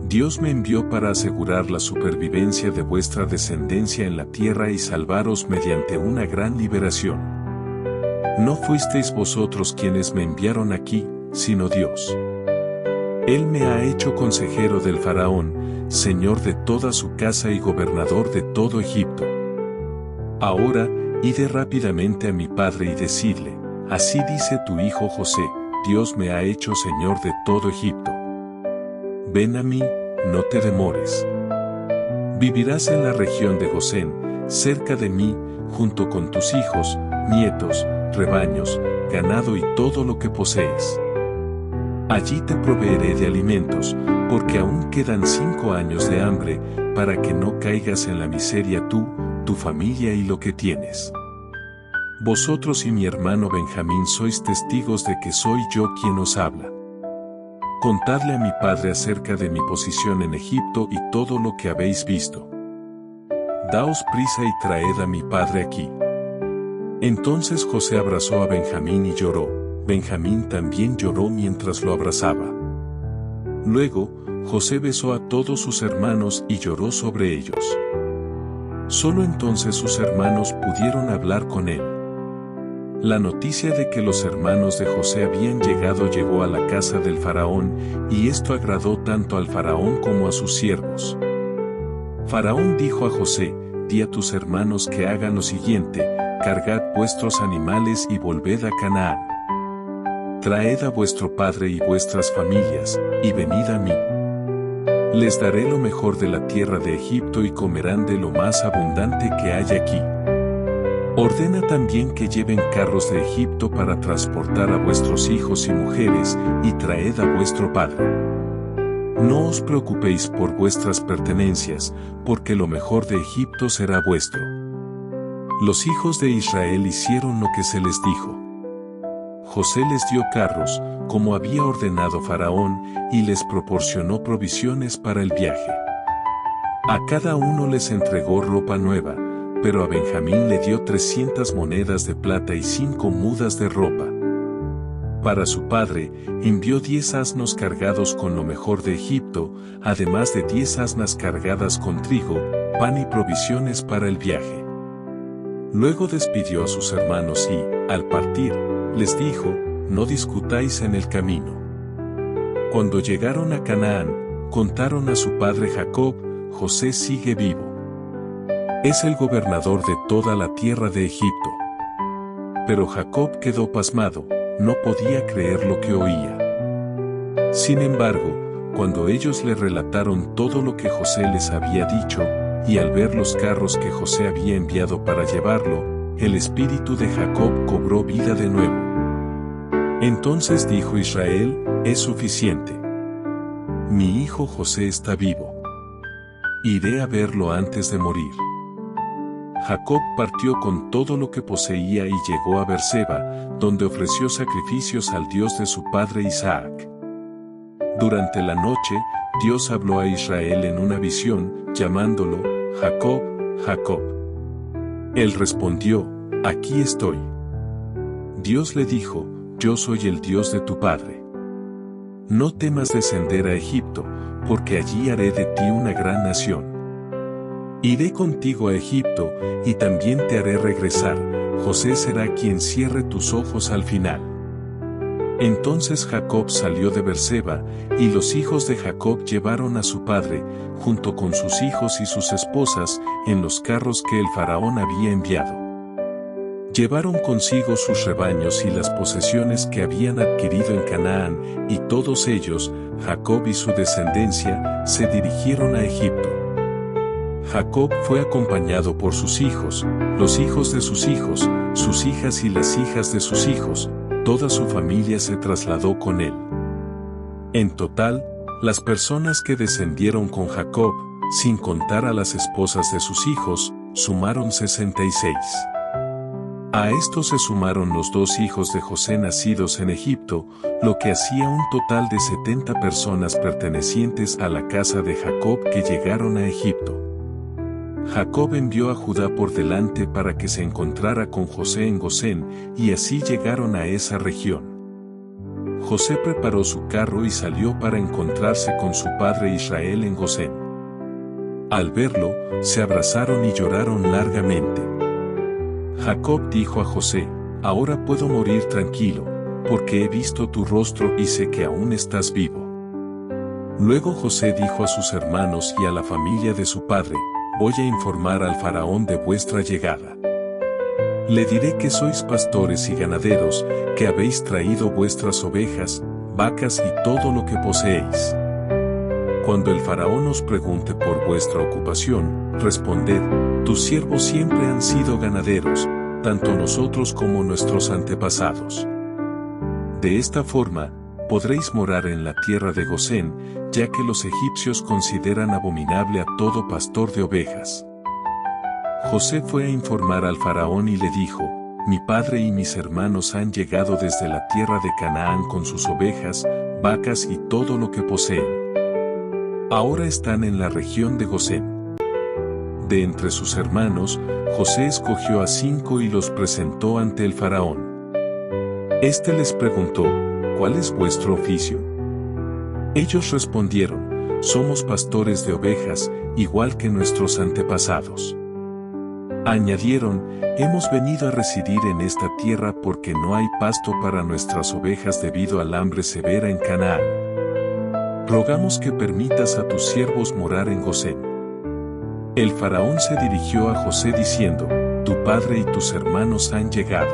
Dios me envió para asegurar la supervivencia de vuestra descendencia en la tierra y salvaros mediante una gran liberación. No fuisteis vosotros quienes me enviaron aquí, sino Dios. Él me ha hecho consejero del faraón, señor de toda su casa y gobernador de todo Egipto. Ahora, id rápidamente a mi padre y decidle, así dice tu hijo José, Dios me ha hecho señor de todo Egipto. Ven a mí, no te demores. Vivirás en la región de Gosén, cerca de mí, junto con tus hijos, nietos, rebaños, ganado y todo lo que posees. Allí te proveeré de alimentos, porque aún quedan 5 años de hambre, para que no caigas en la miseria tú, tu familia y lo que tienes. Vosotros y mi hermano Benjamín sois testigos de que soy yo quien os habla. Contadle a mi padre acerca de mi posición en Egipto y todo lo que habéis visto. Daos prisa y traed a mi padre aquí. Entonces José abrazó a Benjamín y lloró. Benjamín también lloró mientras lo abrazaba. Luego, José besó a todos sus hermanos y lloró sobre ellos. Solo entonces sus hermanos pudieron hablar con él. La noticia de que los hermanos de José habían llegado llegó a la casa del faraón, y esto agradó tanto al faraón como a sus siervos. Faraón dijo a José: di a tus hermanos que hagan lo siguiente: cargad vuestros animales y volved a Canaán. Traed a vuestro padre y vuestras familias, y venid a mí. Les daré lo mejor de la tierra de Egipto y comerán de lo más abundante que hay aquí. Ordena también que lleven carros de Egipto para transportar a vuestros hijos y mujeres, y traed a vuestro padre. No os preocupéis por vuestras pertenencias, porque lo mejor de Egipto será vuestro. Los hijos de Israel hicieron lo que se les dijo. José les dio carros, como había ordenado Faraón, y les proporcionó provisiones para el viaje. A cada uno les entregó ropa nueva, pero a Benjamín le dio 300 monedas de plata y 5 mudas de ropa. Para su padre, envió 10 asnos cargados con lo mejor de Egipto, además de 10 asnas cargadas con trigo, pan y provisiones para el viaje. Luego despidió a sus hermanos y, al partir, les dijo: no discutáis en el camino. Cuando llegaron a Canaán, contaron a su padre Jacob: José sigue vivo. Es el gobernador de toda la tierra de Egipto. Pero Jacob quedó pasmado, no podía creer lo que oía. Sin embargo, cuando ellos le relataron todo lo que José les había dicho, y al ver los carros que José había enviado para llevarlo, el espíritu de Jacob cobró vida de nuevo. Entonces dijo Israel: es suficiente. Mi hijo José está vivo. Iré a verlo antes de morir. Jacob partió con todo lo que poseía y llegó a Berseba, donde ofreció sacrificios al Dios de su padre Isaac. Durante la noche, Dios habló a Israel en una visión, llamándolo: Jacob, Jacob. Él respondió: aquí estoy. Dios le dijo: yo soy el Dios de tu padre. No temas descender a Egipto, porque allí haré de ti una gran nación. Iré contigo a Egipto, y también te haré regresar. José será quien cierre tus ojos al final. Entonces Jacob salió de Berseba, y los hijos de Jacob llevaron a su padre, junto con sus hijos y sus esposas, en los carros que el faraón había enviado. Llevaron consigo sus rebaños y las posesiones que habían adquirido en Canaán, y todos ellos, Jacob y su descendencia, se dirigieron a Egipto. Jacob fue acompañado por sus hijos, los hijos de sus hijos, sus hijas y las hijas de sus hijos. Toda su familia se trasladó con él. En total, las personas que descendieron con Jacob, sin contar a las esposas de sus hijos, sumaron 66. A esto se sumaron los 2 hijos de José nacidos en Egipto, lo que hacía un total de 70 personas pertenecientes a la casa de Jacob que llegaron a Egipto. Jacob envió a Judá por delante para que se encontrara con José en Gosén, y así llegaron a esa región. José preparó su carro y salió para encontrarse con su padre Israel en Gosén. Al verlo, se abrazaron y lloraron largamente. Jacob dijo a José: ahora puedo morir tranquilo, porque he visto tu rostro y sé que aún estás vivo. Luego José dijo a sus hermanos y a la familia de su padre: voy a informar al faraón de vuestra llegada. Le diré que sois pastores y ganaderos, que habéis traído vuestras ovejas, vacas y todo lo que poseéis. Cuando el faraón os pregunte por vuestra ocupación, responded, tus siervos siempre han sido ganaderos, tanto nosotros como nuestros antepasados. De esta forma, podréis morar en la tierra de Gosén, ya que los egipcios consideran abominable a todo pastor de ovejas. José fue a informar al faraón y le dijo, mi padre y mis hermanos han llegado desde la tierra de Canaán con sus ovejas, vacas y todo lo que poseen. Ahora están en la región de Gosén. De entre sus hermanos, José escogió a 5 y los presentó ante el faraón. Este les preguntó, ¿cuál es vuestro oficio? Ellos respondieron, somos pastores de ovejas, igual que nuestros antepasados. Añadieron, hemos venido a residir en esta tierra porque no hay pasto para nuestras ovejas debido al hambre severa en Canaán. Rogamos que permitas a tus siervos morar en Gosén. El faraón se dirigió a José diciendo, tu padre y tus hermanos han llegado.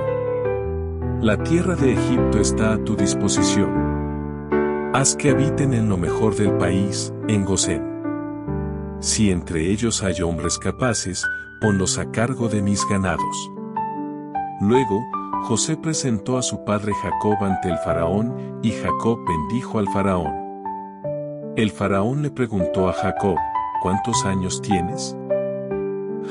La tierra de Egipto está a tu disposición. Haz que habiten en lo mejor del país, en Gosén. Si entre ellos hay hombres capaces, ponlos a cargo de mis ganados. Luego, José presentó a su padre Jacob ante el faraón, y Jacob bendijo al faraón. El faraón le preguntó a Jacob, ¿cuántos años tienes?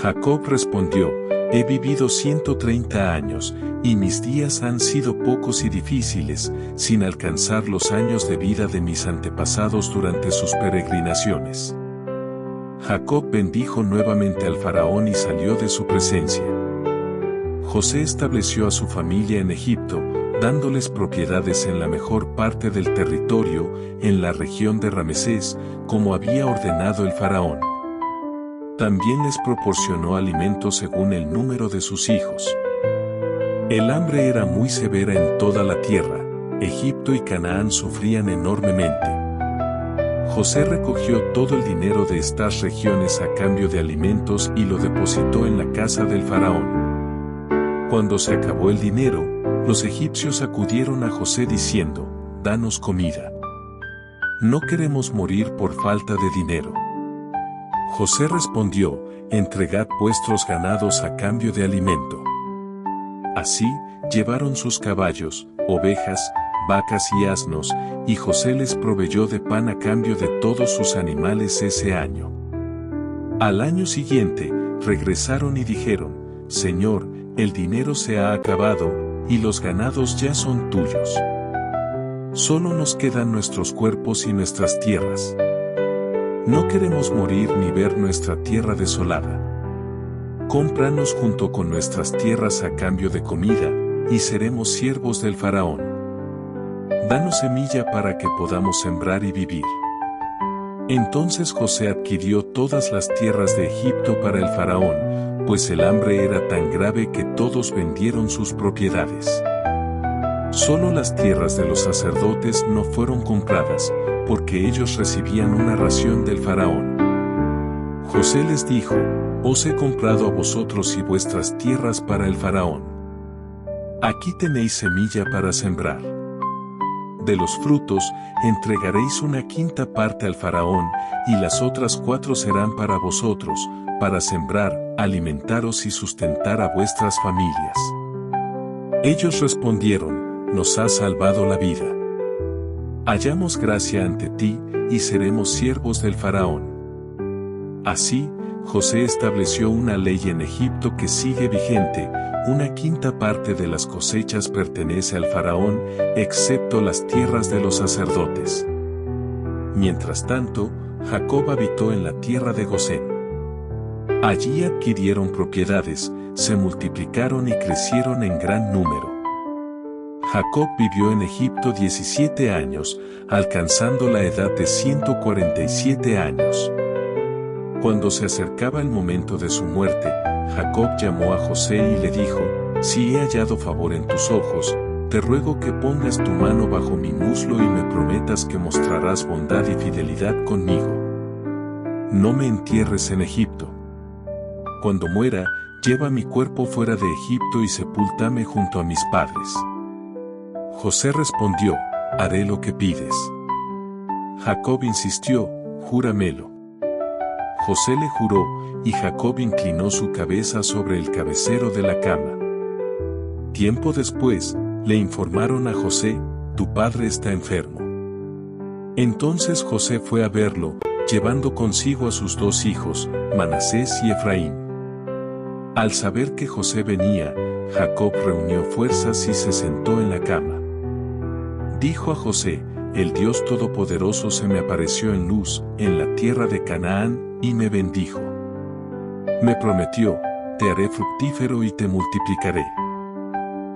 Jacob respondió, he vivido 130 años, y mis días han sido pocos y difíciles, sin alcanzar los años de vida de mis antepasados durante sus peregrinaciones. Jacob bendijo nuevamente al faraón y salió de su presencia. José estableció a su familia en Egipto, dándoles propiedades en la mejor parte del territorio, en la región de Ramesés, como había ordenado el faraón. También les proporcionó alimento según el número de sus hijos. El hambre era muy severa en toda la tierra, Egipto y Canaán sufrían enormemente. José recogió todo el dinero de estas regiones a cambio de alimentos y lo depositó en la casa del faraón. Cuando se acabó el dinero, los egipcios acudieron a José diciendo, danos comida. No queremos morir por falta de dinero. José respondió, entregad vuestros ganados a cambio de alimento. Así, llevaron sus caballos, ovejas, vacas y asnos, y José les proveyó de pan a cambio de todos sus animales ese año. Al año siguiente, regresaron y dijeron, Señor, el dinero se ha acabado, y los ganados ya son tuyos. Solo nos quedan nuestros cuerpos y nuestras tierras. No queremos morir ni ver nuestra tierra desolada. Cómpranos junto con nuestras tierras a cambio de comida, y seremos siervos del faraón. Danos semilla para que podamos sembrar y vivir. Entonces José adquirió todas las tierras de Egipto para el faraón, pues el hambre era tan grave que todos vendieron sus propiedades. Solo las tierras de los sacerdotes no fueron compradas, porque ellos recibían una ración del faraón. José les dijo, os he comprado a vosotros y vuestras tierras para el faraón. Aquí tenéis semilla para sembrar. De los frutos, entregaréis 1/5 parte al faraón, y las otras 4 serán para vosotros, para sembrar, alimentaros y sustentar a vuestras familias. Ellos respondieron, nos has salvado la vida. Hallamos gracia ante ti, y seremos siervos del faraón. Así, José estableció una ley en Egipto que sigue vigente, 1/5 parte de las cosechas pertenece al faraón, excepto las tierras de los sacerdotes. Mientras tanto, Jacob habitó en la tierra de Gosén. Allí adquirieron propiedades, se multiplicaron y crecieron en gran número. Jacob vivió en Egipto 17 años, alcanzando la edad de 147 años. Cuando se acercaba el momento de su muerte, Jacob llamó a José y le dijo, si he hallado favor en tus ojos, te ruego que pongas tu mano bajo mi muslo y me prometas que mostrarás bondad y fidelidad conmigo. No me entierres en Egipto. Cuando muera, lleva mi cuerpo fuera de Egipto y sepúltame junto a mis padres. José respondió, haré lo que pides. Jacob insistió, júramelo. José le juró, y Jacob inclinó su cabeza sobre el cabecero de la cama. Tiempo después, le informaron a José, tu padre está enfermo. Entonces José fue a verlo, llevando consigo a sus 2 hijos, Manasés y Efraín. Al saber que José venía, Jacob reunió fuerzas y se sentó en la cama. Dijo a José, el Dios Todopoderoso se me apareció en luz, en la tierra de Canaán, y me bendijo. Me prometió, te haré fructífero y te multiplicaré.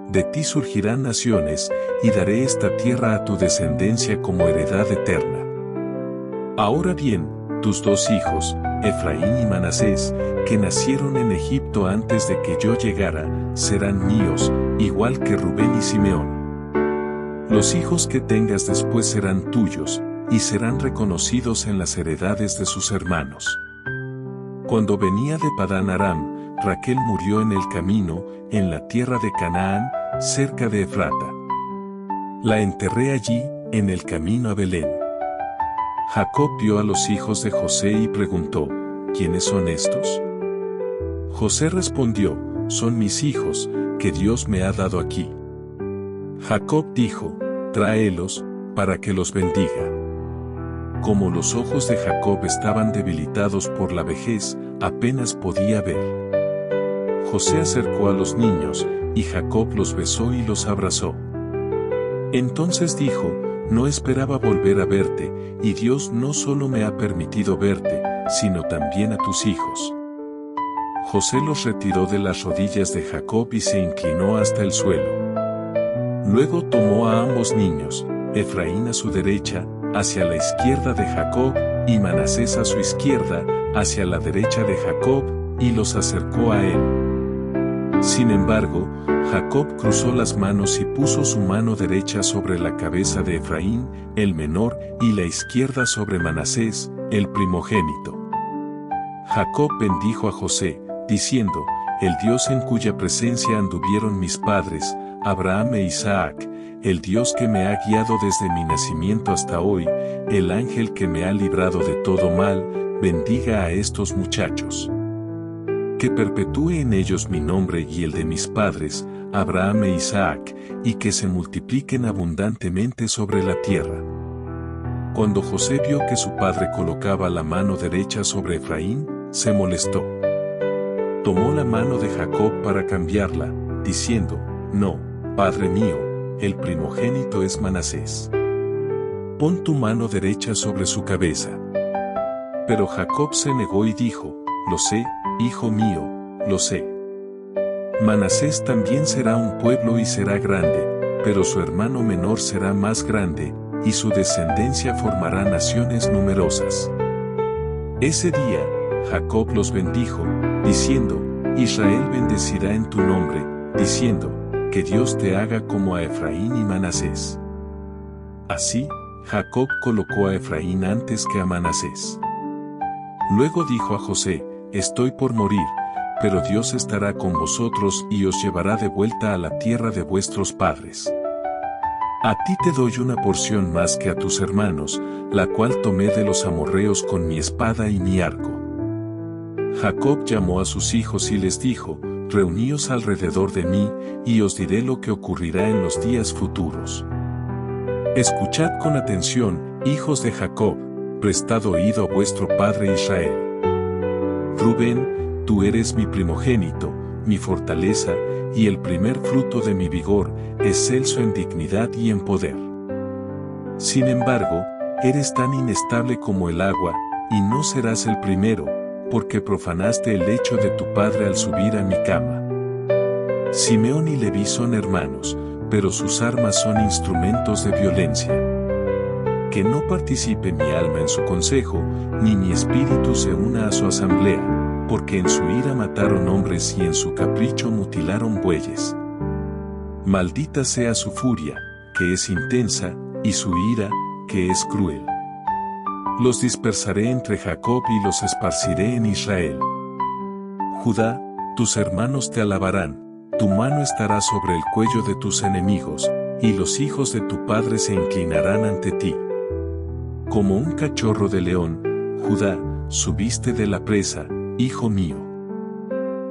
De ti surgirán naciones, y daré esta tierra a tu descendencia como heredad eterna. Ahora bien, tus 2 hijos, Efraín y Manasés, que nacieron en Egipto antes de que yo llegara, serán míos, igual que Rubén y Simeón. Los hijos que tengas después serán tuyos, y serán reconocidos en las heredades de sus hermanos. Cuando venía de Padán Aram, Raquel murió en el camino, en la tierra de Canaán, cerca de Efrata. La enterré allí, en el camino a Belén. Jacob vio a los hijos de José y preguntó, ¿quiénes son estos? José respondió, son mis hijos, que Dios me ha dado aquí. Jacob dijo, tráelos, para que los bendiga. Como los ojos de Jacob estaban debilitados por la vejez, apenas podía ver. José acercó a los niños, y Jacob los besó y los abrazó. Entonces dijo, no esperaba volver a verte, y Dios no solo me ha permitido verte, sino también a tus hijos. José los retiró de las rodillas de Jacob y se inclinó hasta el suelo. Luego tomó a ambos niños, Efraín a su derecha, hacia la izquierda de Jacob, y Manasés a su izquierda, hacia la derecha de Jacob, y los acercó a él. Sin embargo, Jacob cruzó las manos y puso su mano derecha sobre la cabeza de Efraín, el menor, y la izquierda sobre Manasés, el primogénito. Jacob bendijo a José, diciendo, el Dios en cuya presencia anduvieron mis padres, Abraham e Isaac, el Dios que me ha guiado desde mi nacimiento hasta hoy, el ángel que me ha librado de todo mal, bendiga a estos muchachos. Que perpetúe en ellos mi nombre y el de mis padres, Abraham e Isaac, y que se multipliquen abundantemente sobre la tierra. Cuando José vio que su padre colocaba la mano derecha sobre Efraín, se molestó. Tomó la mano de Jacob para cambiarla, diciendo, no, padre mío, el primogénito es Manasés. Pon tu mano derecha sobre su cabeza. Pero Jacob se negó y dijo, lo sé, hijo mío, lo sé. Manasés también será un pueblo y será grande, pero su hermano menor será más grande, y su descendencia formará naciones numerosas. Ese día, Jacob los bendijo, diciendo, Israel bendecirá en tu nombre, diciendo, que Dios te haga como a Efraín y Manasés. Así, Jacob colocó a Efraín antes que a Manasés. Luego dijo a José, estoy por morir, pero Dios estará con vosotros y os llevará de vuelta a la tierra de vuestros padres. A ti te doy una porción más que a tus hermanos, la cual tomé de los amorreos con mi espada y mi arco. Jacob llamó a sus hijos y les dijo, reuníos alrededor de mí, y os diré lo que ocurrirá en los días futuros. Escuchad con atención, hijos de Jacob, prestad oído a vuestro padre Israel. Rubén, tú eres mi primogénito, mi fortaleza, y el primer fruto de mi vigor, excelso en dignidad y en poder. Sin embargo, eres tan inestable como el agua, y no serás el primero, porque profanaste el lecho de tu padre al subir a mi cama. Simeón y Leví son hermanos, pero sus armas son instrumentos de violencia. Que no participe mi alma en su consejo, ni mi espíritu se una a su asamblea, porque en su ira mataron hombres y en su capricho mutilaron bueyes. Maldita sea su furia, que es intensa, y su ira, que es cruel. Los dispersaré entre Jacob y los esparciré en Israel. Judá, tus hermanos te alabarán, tu mano estará sobre el cuello de tus enemigos, y los hijos de tu padre se inclinarán ante ti. Como un cachorro de león, Judá, subiste de la presa, hijo mío.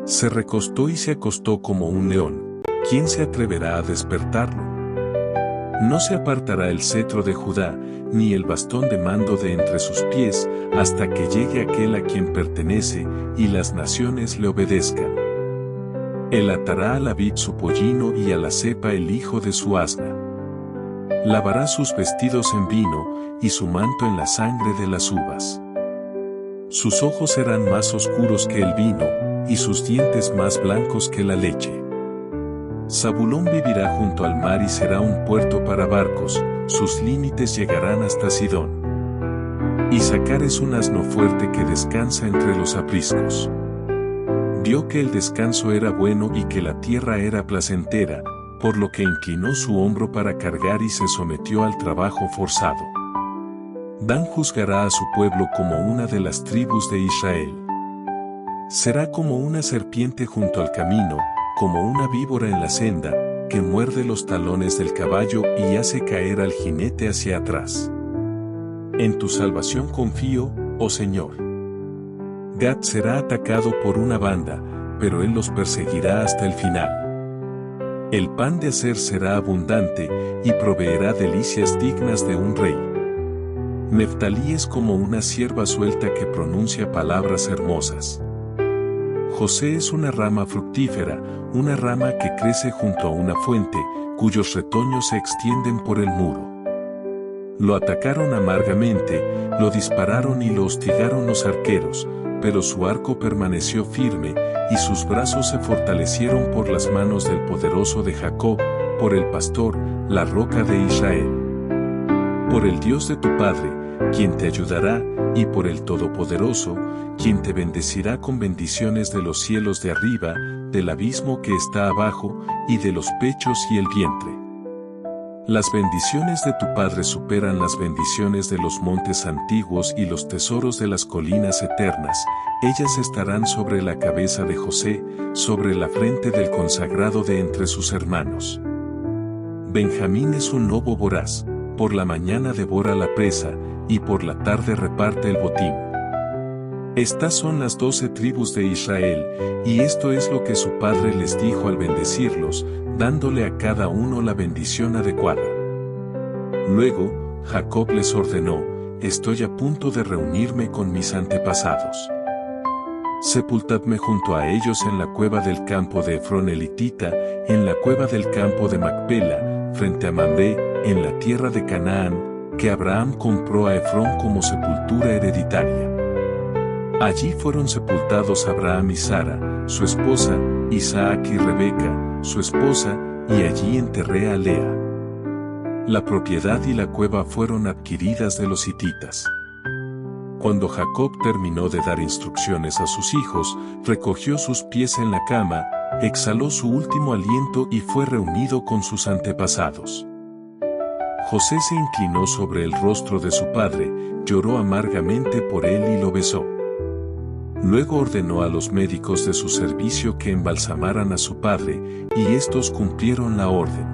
Se recostó y se acostó como un león. ¿Quién se atreverá a despertarlo? No se apartará el cetro de Judá, ni el bastón de mando de entre sus pies, hasta que llegue aquel a quien pertenece, y las naciones le obedezcan. Él atará a la vid su pollino y a la cepa el hijo de su asna. Lavará sus vestidos en vino, y su manto en la sangre de las uvas. Sus ojos serán más oscuros que el vino, y sus dientes más blancos que la leche. Zabulón vivirá junto al mar y será un puerto para barcos, sus límites llegarán hasta Sidón. Isaacar es un asno fuerte que descansa entre los apriscos. Vio que el descanso era bueno y que la tierra era placentera, por lo que inclinó su hombro para cargar y se sometió al trabajo forzado. Dan juzgará a su pueblo como una de las tribus de Israel. Será como una serpiente junto al camino, como una víbora en la senda, que muerde los talones del caballo y hace caer al jinete hacia atrás. En tu salvación confío, oh Señor. Gad será atacado por una banda, pero él los perseguirá hasta el final. El pan de hacer será abundante, y proveerá delicias dignas de un rey. Neftalí es como una cierva suelta que pronuncia palabras hermosas. José es una rama fructífera, una rama que crece junto a una fuente, cuyos retoños se extienden por el muro. Lo atacaron amargamente, lo dispararon y lo hostigaron los arqueros, pero su arco permaneció firme, y sus brazos se fortalecieron por las manos del poderoso de Jacob, por el pastor, la roca de Israel. Por el Dios de tu Padre, quien te ayudará, y por el Todopoderoso, quien te bendecirá con bendiciones de los cielos de arriba, del abismo que está abajo, y de los pechos y el vientre. Las bendiciones de tu Padre superan las bendiciones de los montes antiguos y los tesoros de las colinas eternas, ellas estarán sobre la cabeza de José, sobre la frente del consagrado de entre sus hermanos. Benjamín es un lobo voraz, por la mañana devora la presa, y por la tarde reparte el botín. Estas son las 12 tribus de Israel, y esto es lo que su padre les dijo al bendecirlos, dándole a cada uno la bendición adecuada. Luego, Jacob les ordenó: estoy a punto de reunirme con mis antepasados. Sepultadme junto a ellos en la cueva del campo de Efrón elitita, en la cueva del campo de Macpela, frente a Mamre, en la tierra de Canaán, que Abraham compró a Efrón como sepultura hereditaria. Allí fueron sepultados Abraham y Sara, su esposa, Isaac y Rebeca, su esposa, y allí enterré a Lea. La propiedad y la cueva fueron adquiridas de los hititas. Cuando Jacob terminó de dar instrucciones a sus hijos, recogió sus pies en la cama, exhaló su último aliento y fue reunido con sus antepasados. José se inclinó sobre el rostro de su padre, lloró amargamente por él y lo besó. Luego ordenó a los médicos de su servicio que embalsamaran a su padre, y estos cumplieron la orden.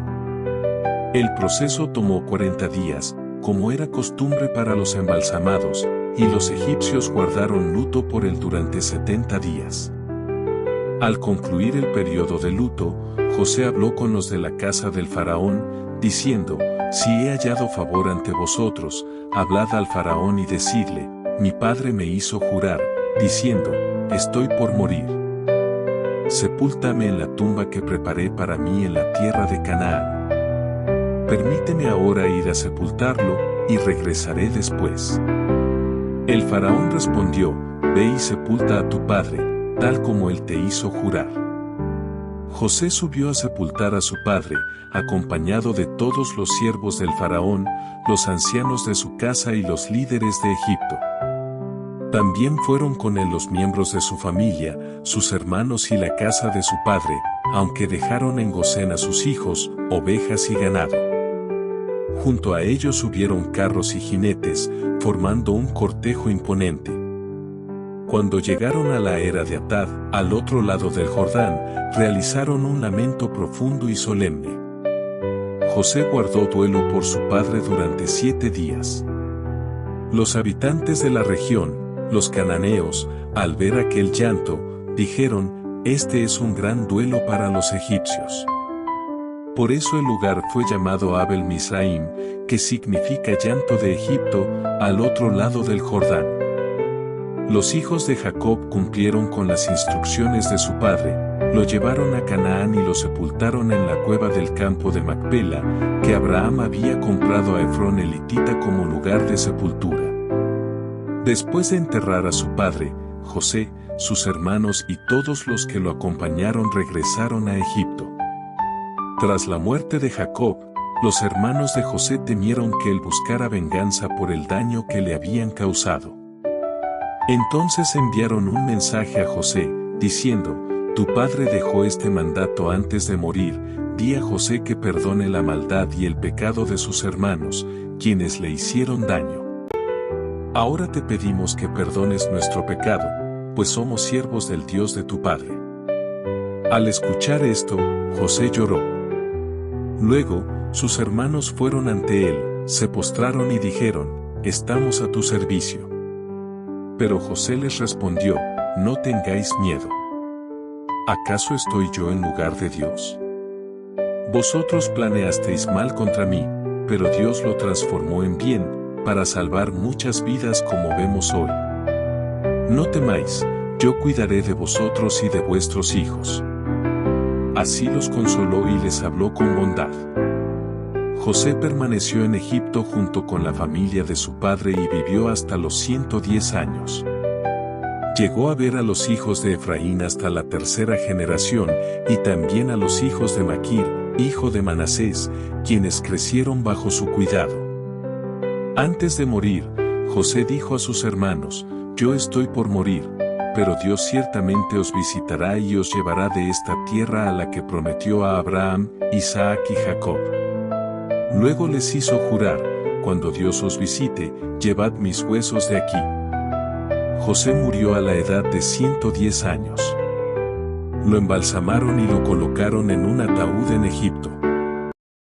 El proceso tomó 40 días, como era costumbre para los embalsamados, y los egipcios guardaron luto por él durante 70 días. Al concluir el periodo de luto, José habló con los de la casa del faraón, diciendo: si he hallado favor ante vosotros, hablad al faraón y decidle: mi padre me hizo jurar, diciendo: estoy por morir. Sepúltame en la tumba que preparé para mí en la tierra de Canaán. Permíteme ahora ir a sepultarlo, y regresaré después. El faraón respondió: ve y sepulta a tu padre, tal como él te hizo jurar. José subió a sepultar a su padre, acompañado de todos los siervos del faraón, los ancianos de su casa y los líderes de Egipto. También fueron con él los miembros de su familia, sus hermanos y la casa de su padre, aunque dejaron en Gosén a sus hijos, ovejas y ganado. Junto a ellos subieron carros y jinetes, formando un cortejo imponente. Cuando llegaron a la era de Atad, al otro lado del Jordán, realizaron un lamento profundo y solemne. José guardó duelo por su padre durante 7 días. Los habitantes de la región, Los cananeos, al ver aquel llanto, dijeron, este es un gran duelo para los egipcios. Por eso el lugar fue llamado Abel Misraim, que significa llanto de Egipto, al otro lado del Jordán. Los hijos de Jacob cumplieron con las instrucciones de su padre, lo llevaron a Canaán y lo sepultaron en la cueva del campo de Macpela, que Abraham había comprado a Efrón el hitita como lugar de sepultura. Después de enterrar a su padre, José, sus hermanos y todos los que lo acompañaron regresaron a Egipto. Tras la muerte de Jacob, los hermanos de José temieron que él buscara venganza por el daño que le habían causado. Entonces enviaron un mensaje a José, diciendo, tu padre dejó este mandato antes de morir, di a José que perdone la maldad y el pecado de sus hermanos, quienes le hicieron daño. Ahora te pedimos que perdones nuestro pecado, pues somos siervos del Dios de tu padre. Al escuchar esto, José lloró. Luego, sus hermanos fueron ante él, se postraron y dijeron, estamos a tu servicio. Pero José les respondió, no tengáis miedo. ¿Acaso estoy yo en lugar de Dios? Vosotros planeasteis mal contra mí, pero Dios lo transformó en bien, para salvar muchas vidas como vemos hoy. No temáis, yo cuidaré de vosotros y de vuestros hijos. Así los consoló y les habló con bondad. José permaneció en Egipto junto con la familia de su padre y vivió hasta los 110 años. Llegó a ver a los hijos de Efraín hasta la tercera generación, y también a los hijos de Maquir, hijo de Manasés, quienes crecieron bajo su cuidado. Antes de morir, José dijo a sus hermanos, yo estoy por morir, pero Dios ciertamente os visitará y os llevará de esta tierra a la que prometió a Abraham, Isaac y Jacob. Luego les hizo jurar, cuando Dios os visite, llevad mis huesos de aquí. José murió a la edad de 110 años. Lo embalsamaron y lo colocaron en un ataúd en Egipto.